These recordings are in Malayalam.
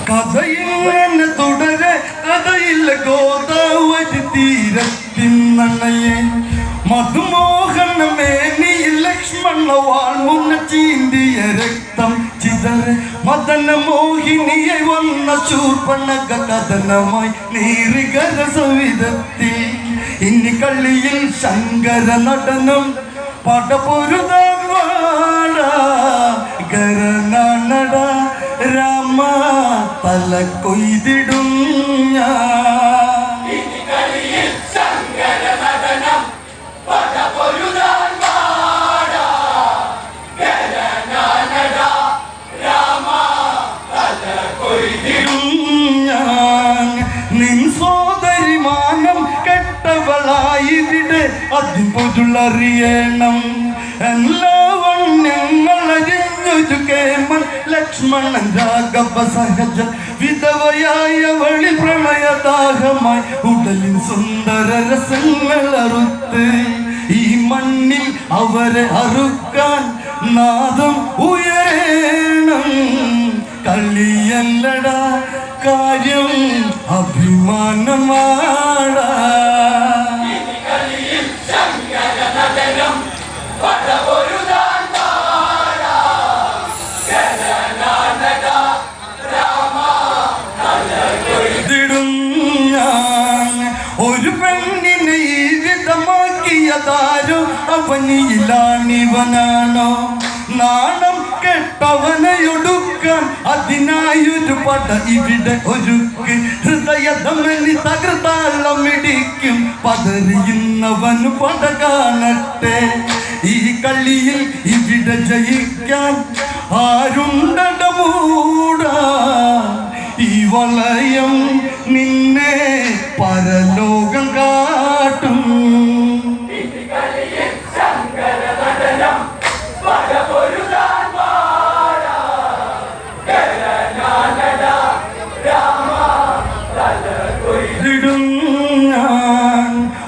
കഥയിങ്ങനെ തുടരെ കഥയില്ല ഗോദാവരി തീരത്തിന്നണയെ മധുമോഹന മേനിയിൽ ലക്ഷ്മണ വാൾമുന്ന ചീന്തിയ രക്തം ചിതറെ മദന മോഹിനിയെ വന്ന ശൂർപ്പണക കഥനമായി നീറികര സവിധത്തിൽ ഇനി കള്ളിയിൽ ശങ്കര നടനം പടപൊരുതാൻ വാട ഗരനാണട രാമ തല കൊയ്തിടും നിൻ സോദരി മാനം കെട്ടവളായിവിടെ അതിപൊരുളറിയണം എല്ലാവൺ ഞങ്ങളറിഞ്ഞൊരു കേമൻ ലക്ഷ്മണൻ രാഘവ സഹജ വിധവയായവളി പ്രണയദാഹമായി ഉടലിൻ സുന്ദര രസങ്ങളറുത്ത് ഈ മണ്ണിൽ അവരെ അറുക്കാൻ നാദം ഉയരണം കളിയല്ലടാ കാര്യം അഭിമാനമാടാ ഒരു പെണ്ണിനെ ഈ വിധമാക്കിയതാരോ അവനിയിലാണിവനാണോ നാണം കെട്ടവനെയൊടുക്കാൻ അതിനായൊരു പട ഇവിടെ ഒരുക്ക് ഹൃദയധമനി തകർത്താളമിടിക്കും പതറിയുന്നവന് പട കാണട്ടെ ഈ കളിയിൽ ഇവിടെ ജയിക്കാൻ ആരുണ്ടടമൂടാ ഈ വളയം നിന്നെ പരലോകം കാട്ടും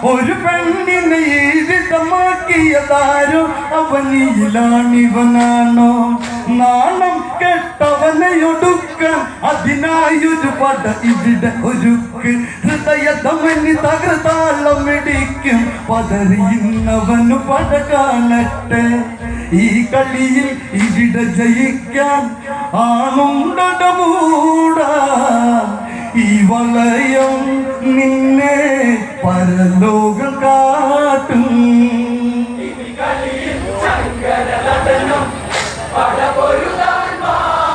ഒരു പെണ്ണിനെ ജീവിതമാക്കിയതാരോ അവനിയിലാണിവനാണോ നാണം കെട്ടവനെയൊടുക്കാൻ അതിനായൊരു പട ഇവിടെ ഒരുക്ക് ഹൃദയധമനി തകർത്താളമിടിക്കും പതറിയുന്നവന് പട കാണട്ടെ ഈ കളിയിൽ ഇവിടെ ജയിക്കാൻ ആണുണ്ടടമൂടാ ഈ വളയം